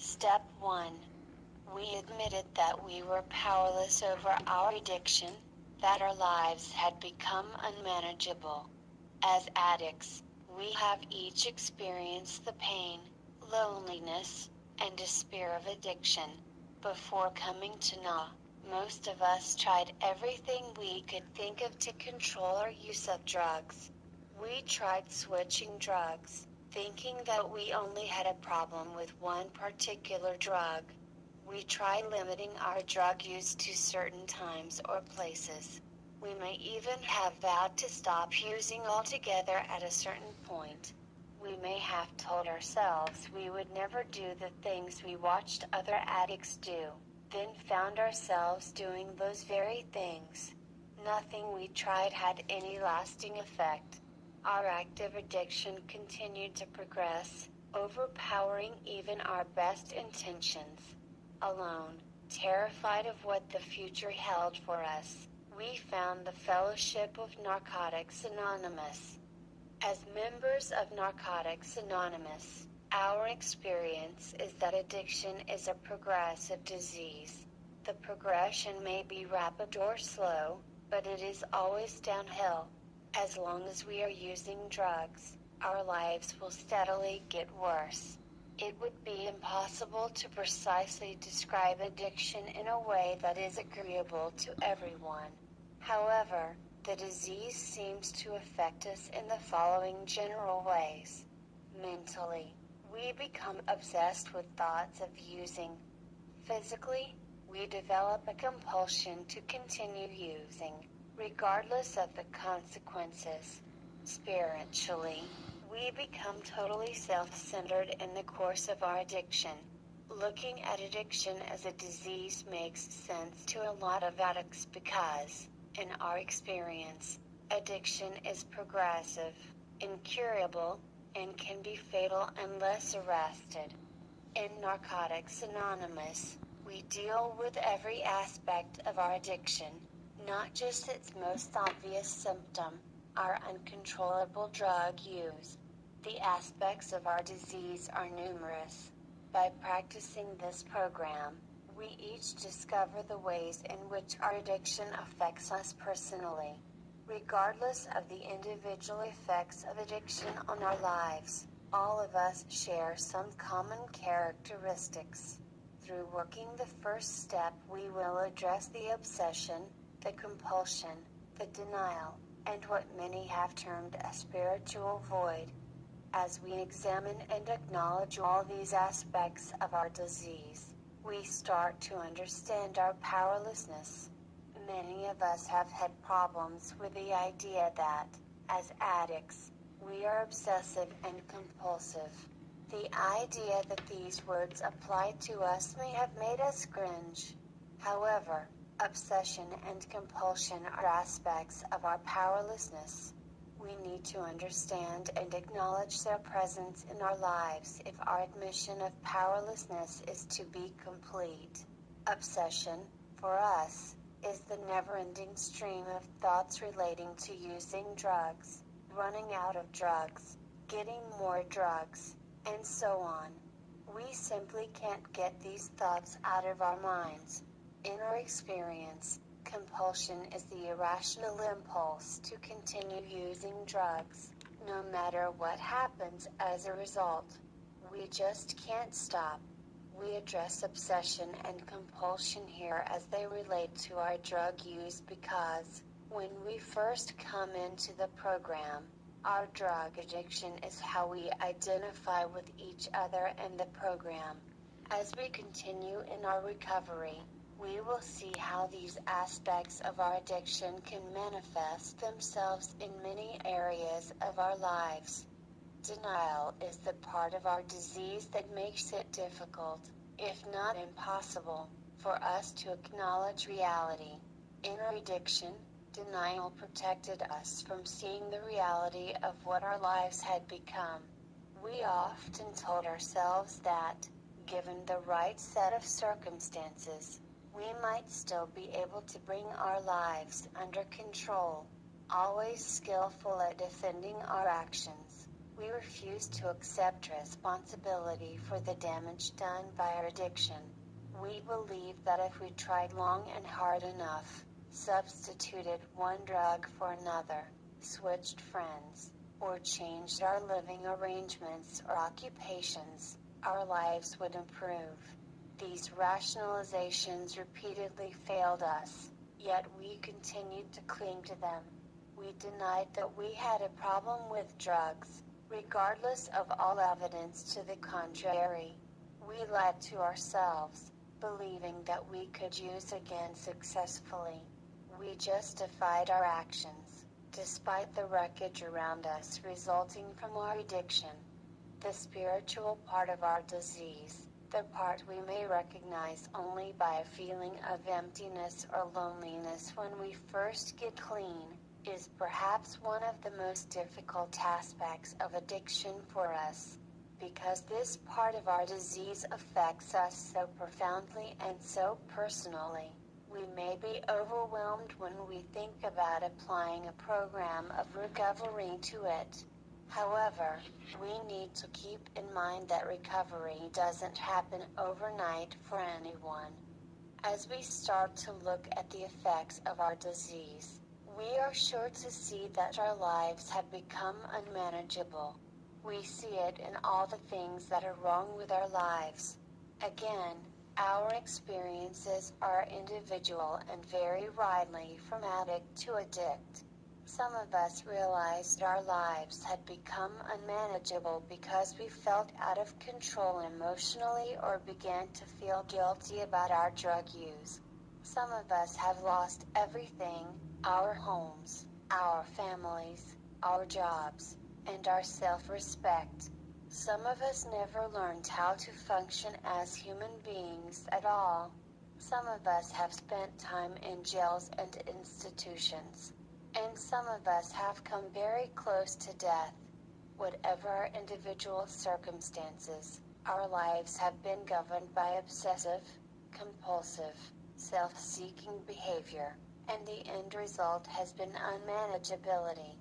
Step 1. We admitted that we were powerless over our addiction, that our lives had become unmanageable. As addicts, we have each experienced the pain, loneliness, and despair of addiction. Before coming to know, most of us tried everything we could think of to control our use of drugs. We tried switching drugs, thinking that we only had a problem with one particular drug. We tried limiting our drug use to certain times or places. We may even have vowed to stop using altogether at a certain point. We may have told ourselves we would never do the things we watched other addicts do, then found ourselves doing those very things. Nothing we tried had any lasting effect. Our active addiction continued to progress, overpowering even our best intentions. Alone, terrified of what the future held for us, we found the Fellowship of Narcotics Anonymous. As members of Narcotics Anonymous, our experience is that addiction is a progressive disease. The progression may be rapid or slow, but it is always downhill. As long as we are using drugs, our lives will steadily get worse. It would be impossible to precisely describe addiction in a way that is agreeable to everyone. However, the disease seems to affect us in the following general ways. Mentally, we become obsessed with thoughts of using. Physically, we develop a compulsion to continue using, regardless of the consequences. Spiritually, we become totally self-centered in the course of our addiction. Looking at addiction as a disease makes sense to a lot of addicts because, in our experience, addiction is progressive, incurable, and can be fatal unless arrested. In Narcotics Anonymous, we deal with every aspect of our addiction, not just its most obvious symptom, our uncontrollable drug use. The aspects of our disease are numerous. By practicing this program, we each discover the ways in which our addiction affects us personally. Regardless of the individual effects of addiction on our lives, all of us share some common characteristics. Through working the first step, we will address the obsession, the compulsion, the denial, and what many have termed a spiritual void. As we examine and acknowledge all these aspects of our disease, we start to understand our powerlessness. Many of us have had problems with the idea that, as addicts, we are obsessive and compulsive. The idea that these words apply to us may have made us cringe. However, obsession and compulsion are aspects of our powerlessness. We need to understand and acknowledge their presence in our lives if our admission of powerlessness is to be complete. Obsession, for us, is the never-ending stream of thoughts relating to using drugs, running out of drugs, getting more drugs, and so on. We simply can't get these thoughts out of our minds. In our experience, compulsion is the irrational impulse to continue using drugs, no matter what happens as a result. We just can't stop. We address obsession and compulsion here as they relate to our drug use because, when we first come into the program, our drug addiction is how we identify with each other and the program. As we continue in our recovery, we will see how these aspects of our addiction can manifest themselves in many areas of our lives. Denial is the part of our disease that makes it difficult, if not impossible, for us to acknowledge reality. In our addiction, denial protected us from seeing the reality of what our lives had become. We often told ourselves that, given the right set of circumstances, we might still be able to bring our lives under control, always skillful at defending our actions. We refuse to accept responsibility for the damage done by our addiction. We believe that if we tried long and hard enough, substituted one drug for another, switched friends, or changed our living arrangements or occupations, our lives would improve. These rationalizations repeatedly failed us, yet we continued to cling to them. We denied that we had a problem with drugs, regardless of all evidence to the contrary. We lied to ourselves, believing that we could use again successfully. We justified our actions, despite the wreckage around us resulting from our addiction. The spiritual part of our disease, the part we may recognize only by a feeling of emptiness or loneliness when we first get clean, is perhaps one of the most difficult aspects of addiction for us. Because this part of our disease affects us so profoundly and so personally, we may be overwhelmed when we think about applying a program of recovery to it. However, we need to keep in mind that recovery doesn't happen overnight for anyone. As we start to look at the effects of our disease, we are sure to see that our lives have become unmanageable. We see it in all the things that are wrong with our lives. Again, our experiences are individual and vary widely from addict to addict. Some of us realized our lives had become unmanageable because we felt out of control emotionally or began to feel guilty about our drug use. Some of us have lost everything: our homes, our families, our jobs, and our self-respect. Some of us never learned how to function as human beings at all. Some of us have spent time in jails and institutions. And some of us have come very close to death. Whatever our individual circumstances, our lives have been governed by obsessive, compulsive, self-seeking behavior, and the end result has been unmanageability.